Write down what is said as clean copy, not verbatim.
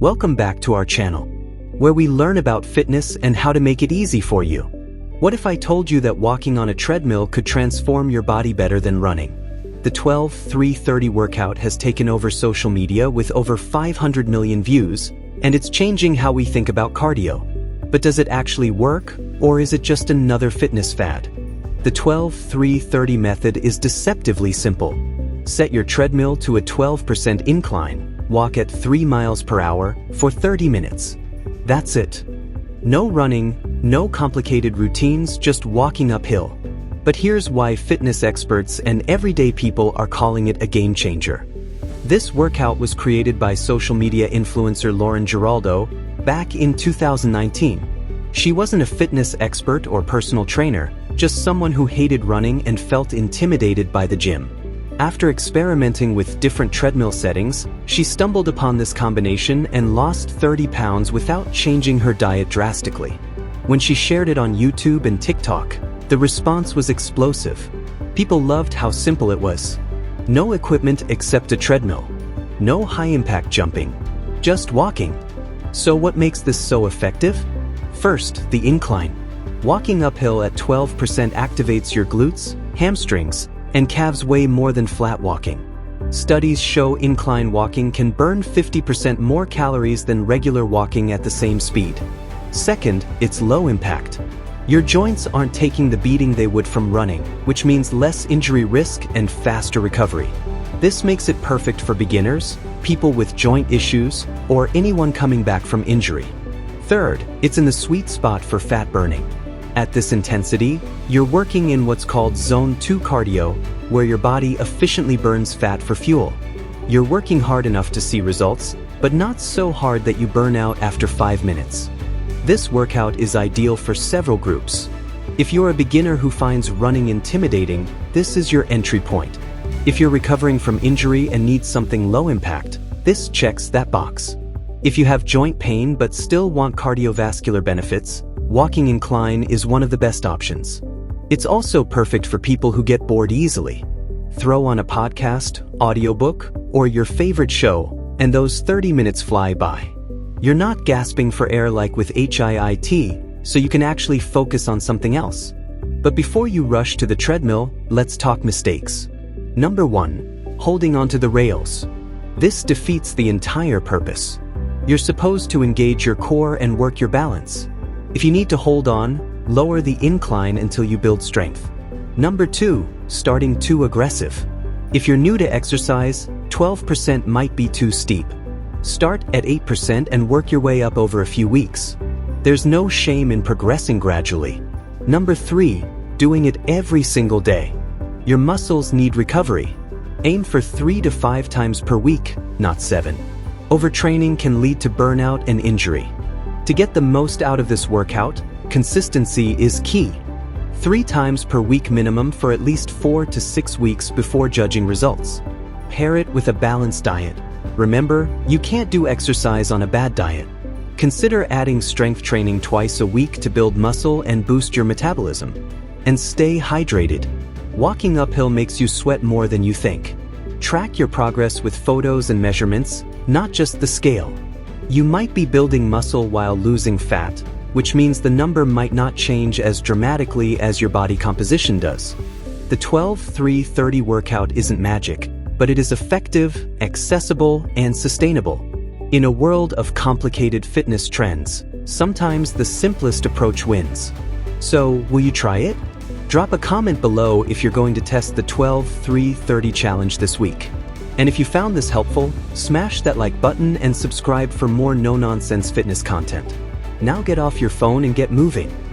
Welcome back to our channel, where we learn about fitness and how to make it easy for you. What if I told you that walking on a treadmill could transform your body better than running? The 12-3-30 workout has taken over social media with over 500 million views, and it's changing how we think about cardio. But does it actually work, or is it just another fitness fad? The 12-3-30 method is deceptively simple. Set your treadmill to a 12% incline, walk at 3 miles per hour for 30 minutes. That's it. No running, no complicated routines, just walking uphill. But here's why fitness experts and everyday people are calling it a game changer. This workout was created by social media influencer Laurengiraldo back in 2019. She wasn't a fitness expert or personal trainer, just someone who hated running and felt intimidated by the gym. After experimenting with different treadmill settings, she stumbled upon this combination and lost 30 pounds without changing her diet drastically. When she shared it on YouTube and TikTok, the response was explosive. People loved how simple it was. No equipment except a treadmill. No high-impact jumping. Just walking. So what makes this so effective? First, the incline. Walking uphill at 12% activates your glutes, hamstrings, and calves way more than flat walking. Studies show incline walking can burn 50% more calories than regular walking at the same speed. Second, it's low impact. Your joints aren't taking the beating they would from running, which means less injury risk and faster recovery. This makes it perfect for beginners, people with joint issues, or anyone coming back from injury. Third, it's in the sweet spot for fat burning. At this intensity, you're working in what's called Zone 2 cardio, where your body efficiently burns fat for fuel. You're working hard enough to see results, but not so hard that you burn out after 5 minutes. This workout is ideal for several groups. If you're a beginner who finds running intimidating, this is your entry point. If you're recovering from injury and need something low impact, this checks that box. If you have joint pain but still want cardiovascular benefits, walking incline is one of the best options. It's also perfect for people who get bored easily. Throw on a podcast, audiobook, or your favorite show, and those 30 minutes fly by. You're not gasping for air like with HIIT, so you can actually focus on something else. But before you rush to the treadmill, let's talk mistakes. Number 1. Holding onto the rails. This defeats the entire purpose. You're supposed to engage your core and work your balance. If you need to hold on, lower the incline until you build strength. Number 2, starting too aggressive. If you're new to exercise, 12% might be too steep. Start at 8% and work your way up over a few weeks. There's no shame in progressing gradually. Number 3, doing it every single day. Your muscles need recovery. Aim for 3 to 5 times per week, not 7. Overtraining can lead to burnout and injury. To get the most out of this workout, consistency is key. 3 times per week minimum for at least 4 to 6 weeks before judging results. Pair it with a balanced diet. Remember, you can't do exercise on a bad diet. Consider adding strength training twice a week to build muscle and boost your metabolism. And stay hydrated. Walking uphill makes you sweat more than you think. Track your progress with photos and measurements, not just the scale. You might be building muscle while losing fat, which means the number might not change as dramatically as your body composition does. The 12-3-30 workout isn't magic, but it is effective, accessible, and sustainable. In a world of complicated fitness trends, sometimes the simplest approach wins. So, will you try it? Drop a comment below if you're going to test the 12-3-30 challenge this week. And if you found this helpful, smash that like button and subscribe for more no-nonsense fitness content. Now get off your phone and get moving.